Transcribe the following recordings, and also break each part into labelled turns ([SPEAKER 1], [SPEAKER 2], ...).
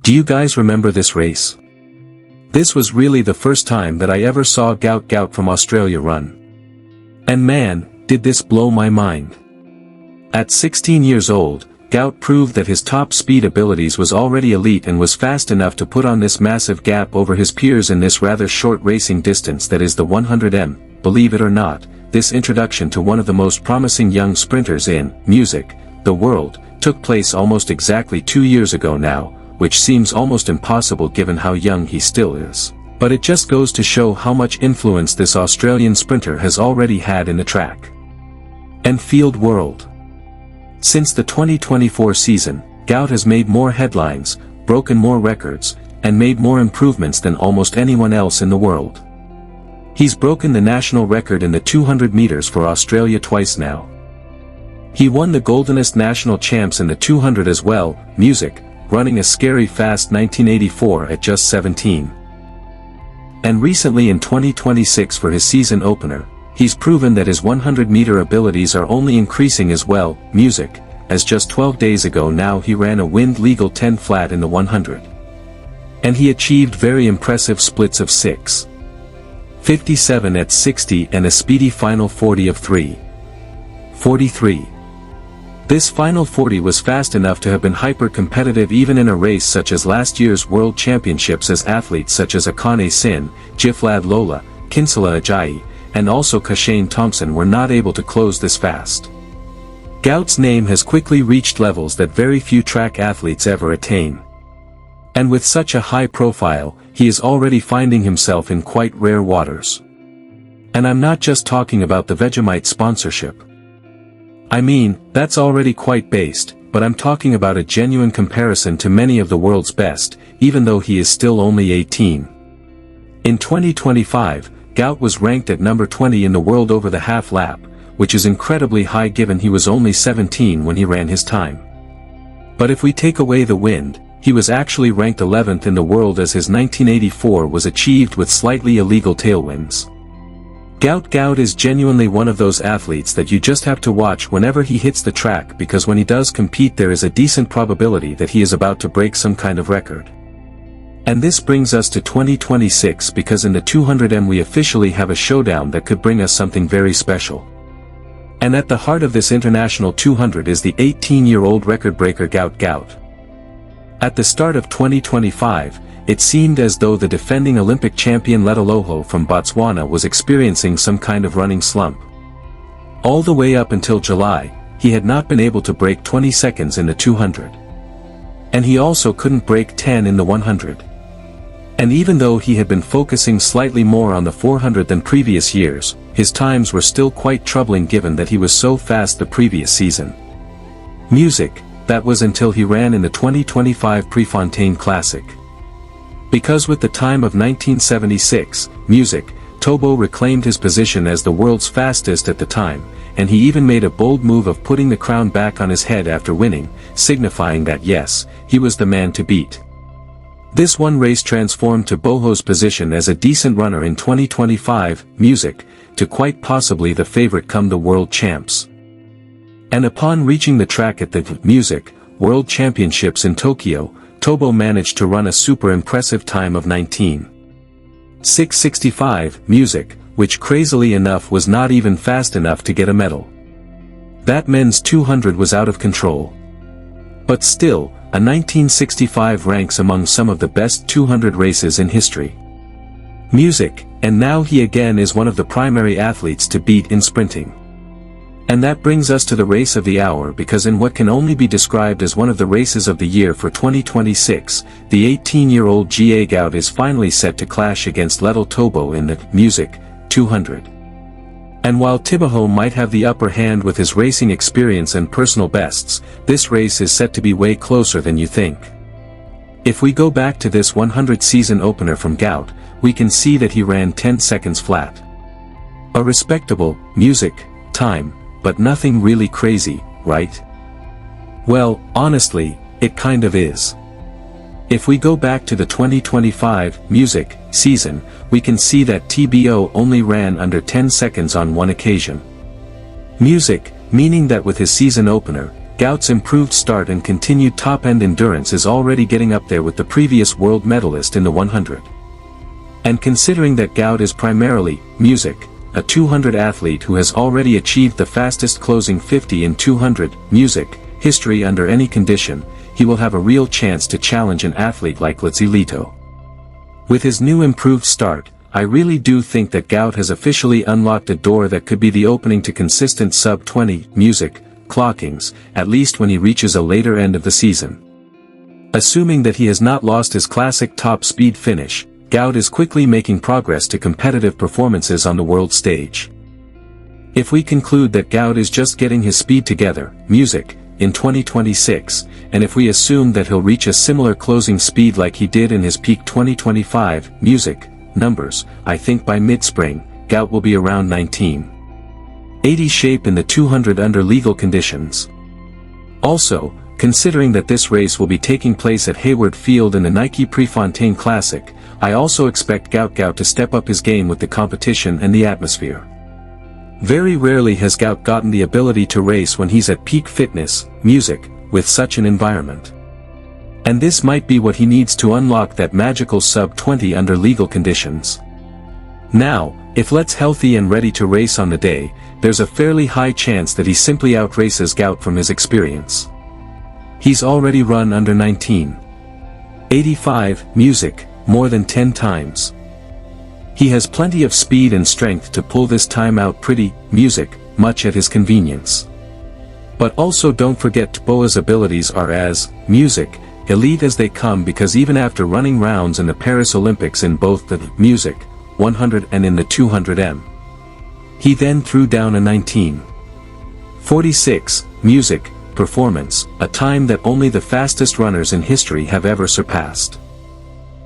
[SPEAKER 1] Do you guys remember this race? This was really the first time that I ever saw Gout Gout from Australia run. And man, did this blow my mind. At 16 years old, Gout proved that his top speed abilities was already elite and was fast enough to put on this massive gap over his peers in this rather short racing distance that is the 100m. Believe it or not, this introduction to one of the most promising young sprinters in music, the world, took place almost exactly 2 years ago now, which seems almost impossible given how young he still is. But it just goes to show how much influence this Australian sprinter has already had in the track and field world. Since the 2024 season, Gout has made more headlines, broken more records, and made more improvements than almost anyone else in the world. He's broken the national record in the 200 meters for Australia twice now. He won the goldenest national champs in the 200 as well, music, running a scary fast 1984 at just 17. And recently in 2026 for his season opener, he's proven that his 100-meter abilities are only increasing as well, music, as just 12 days ago now he ran a wind-legal 10 flat in the 100. And he achieved very impressive splits of 6:57 at 60 and a speedy final 40 of 3:43. This final 40 was fast enough to have been hyper-competitive even in a race such as last year's World Championships, as athletes such as Akane Sin, Jiflad Lola, Kinsella Ajayi, and also Kashane Thompson were not able to close this fast. Gout's name has quickly reached levels that very few track athletes ever attain. And with such a high profile, he is already finding himself in quite rare waters. And I'm not just talking about the Vegemite sponsorship. I mean, that's already quite based, but I'm talking about a genuine comparison to many of the world's best, even though he is still only 18. In 2025, Gout was ranked at number 20 in the world over the half lap, which is incredibly high given he was only 17 when he ran his time. But if we take away the wind, he was actually ranked 11th in the world as his 1984 was achieved with slightly illegal tailwinds. Gout Gout is genuinely one of those athletes that you just have to watch whenever he hits the track, because when he does compete there is a decent probability that he is about to break some kind of record. And this brings us to 2026, because in the 200m we officially have a showdown that could bring us something very special. And at the heart of this international 200 is the 18-year-old record breaker Gout Gout. At the start of 2025, it seemed as though the defending Olympic champion Letsile from Botswana was experiencing some kind of running slump. All the way up until July, he had not been able to break 20 seconds in the 200. And he also couldn't break 10 in the 100. And even though he had been focusing slightly more on the 400 than previous years, his times were still quite troubling given that he was so fast the previous season. Music, that was until he ran in the 2025 Prefontaine Classic. Because with the time of 1976, music, Tebogo reclaimed his position as the world's fastest at the time, and he even made a bold move of putting the crown back on his head after winning, signifying that yes, he was the man to beat. This one race transformed Tebogo's position as a decent runner in 2025, music, to quite possibly the favorite come the world champs. And upon reaching the track at the music World Championships in Tokyo, Tebogo managed to run a super impressive time of 19:665 music, which crazily enough was not even fast enough to get a medal. That men's 200 was out of control. But still, a 1965 ranks among some of the best 200 races in history. Music, and now he again is one of the primary athletes to beat in sprinting. And that brings us to the race of the hour, because in what can only be described as one of the races of the year for 2026, the 18-year-old Gout is finally set to clash against Letsile Tebogo in the music 200. And while Tebogo might have the upper hand with his racing experience and personal bests, this race is set to be way closer than you think. If we go back to this 100 season opener from Gout, we can see that he ran 10 seconds flat. A respectable, music, time, but nothing really crazy, right? Well, honestly, it kind of is. If we go back to the 2025 music season, we can see that Tebogo only ran under 10 seconds on one occasion. Music, meaning that with his season opener, Gout's improved start and continued top-end endurance is already getting up there with the previous world medalist in the 100. And considering that Gout is primarily music, a 200 athlete who has already achieved the fastest closing 50 in 200 music history under any condition, he will have a real chance to challenge an athlete like Letsile Tebogo. With his new improved start, I really do think that Gout has officially unlocked a door that could be the opening to consistent sub-20 music clockings, at least when he reaches a later end of the season. Assuming that he has not lost his classic top speed finish, Gout is quickly making progress to competitive performances on the world stage. If we conclude that Gout is just getting his speed together, music, in 2026, and if we assume that he'll reach a similar closing speed like he did in his peak 2025 music numbers, I think by mid-spring, Gout will be around 1980 shape in the 200 under legal conditions. Also, considering that this race will be taking place at Hayward Field in the Nike Prefontaine Classic, I also expect Gout Gout to step up his game with the competition and the atmosphere. Very rarely has Gout gotten the ability to race when he's at peak fitness, music, with such an environment. And this might be what he needs to unlock that magical sub-20 under legal conditions. Now, if Let's healthy and ready to race on the day, there's a fairly high chance that he simply outraces Gout from his experience. He's already run under 1985 music more than 10 times. He has plenty of speed and strength to pull this time out pretty music much at his convenience. But also don't forget Tebogo's abilities are as music elite as they come, because even after running rounds in the Paris Olympics in both the music 100 and in the 200m, he then threw down a 1946 music performance, a time that only the fastest runners in history have ever surpassed.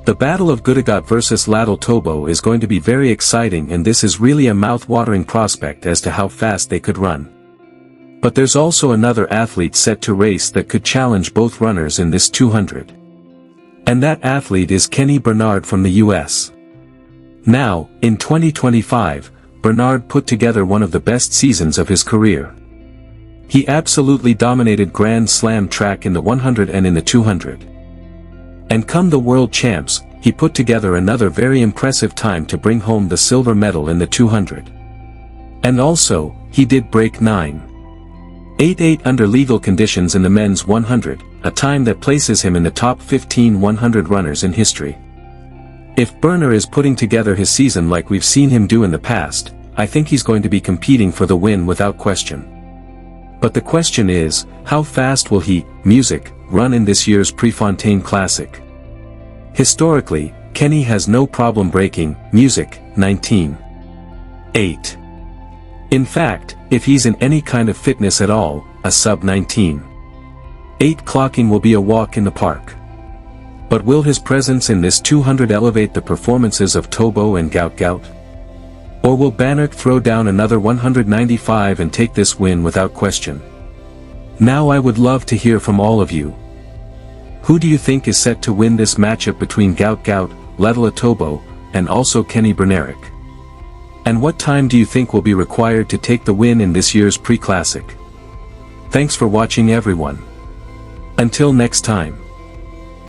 [SPEAKER 1] The battle of Gout Gout versus Letsile Tebogo is going to be very exciting, and this is really a mouth-watering prospect as to how fast they could run. But there's also another athlete set to race that could challenge both runners in this 200. And that athlete is Kenny Bednarek from the US. Now, in 2025, Bednarek put together one of the best seasons of his career. He absolutely dominated Grand Slam track in the 100 and in the 200. And come the World Champs, he put together another very impressive time to bring home the silver medal in the 200. And also, he did break 9.88 under legal conditions in the men's 100, a time that places him in the top 15 100 runners in history. If Bednarek is putting together his season like we've seen him do in the past, I think he's going to be competing for the win without question. But the question is, how fast will he, music, run in this year's Prefontaine Classic? Historically, Kenny has no problem breaking, music, 19.8. In fact, if he's in any kind of fitness at all, a sub-19.8 clocking will be a walk in the park. But will his presence in this 200 elevate the performances of Tebogo and Gout Gout? Or will Bednarek throw down another 195 and take this win without question? Now I would love to hear from all of you. Who do you think is set to win this matchup between Gout Gout, Letsile Tebogo, and also Kenny Bednarek? And what time do you think will be required to take the win in this year's pre-classic? Thanks for watching everyone. Until next time.